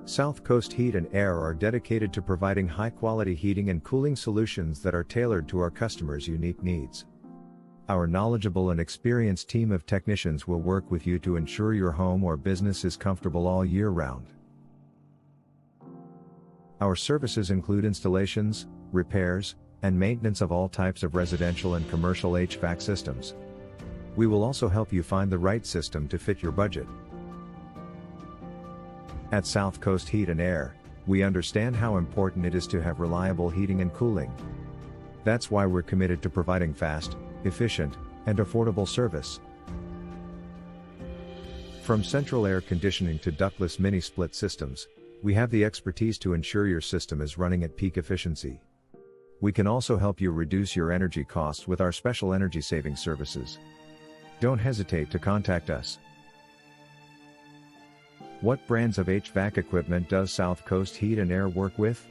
SouthCoast Heat and Air are dedicated to providing high-quality heating and cooling solutions that are tailored to our customers' unique needs. Our knowledgeable and experienced team of technicians will work with you to ensure your home or business is comfortable all year round. Our services include installations, repairs, and maintenance of all types of residential and commercial HVAC systems. We will also help you find the right system to fit your budget. At SouthCoast Heat and Air, we understand how important it is to have reliable heating and cooling. That's why we're committed to providing fast, efficient, and affordable service. From central air conditioning to ductless mini-split systems, we have the expertise to ensure your system is running at peak efficiency. We can also help you reduce your energy costs with our special energy saving services. Don't hesitate to contact us. What brands of HVAC equipment does SouthCoast Heat and Air work with?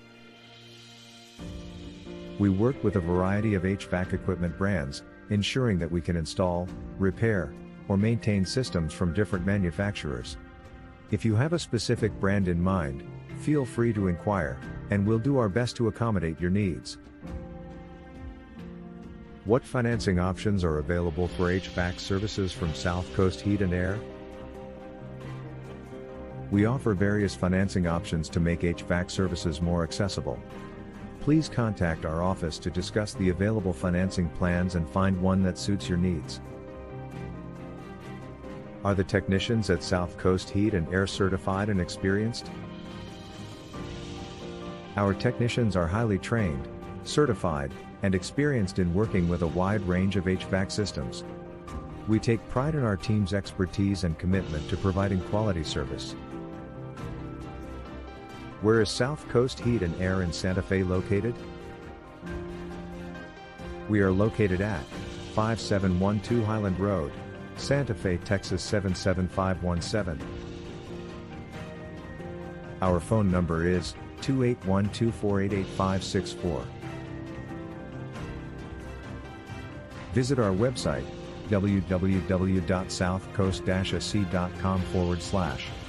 We work with a variety of HVAC equipment brands, ensuring that we can install, repair, or maintain systems from different manufacturers. If you have a specific brand in mind, feel free to inquire, and we'll do our best to accommodate your needs. What financing options are available for HVAC services from SouthCoast Heat and Air? We offer various financing options to make HVAC services more accessible. Please contact our office to discuss the available financing plans and find one that suits your needs. Are the technicians at SouthCoast Heat and Air certified and experienced? Our technicians are highly trained, certified, and experienced in working with a wide range of HVAC systems. We take pride in our team's expertise and commitment to providing quality service. Where is SouthCoast Heat and Air in Santa Fe located? We are located at 5712 Highland Road, Santa Fe, Texas 77517. Our phone number is 281-248-8564. Visit our website, www.southcoast-ac.com/.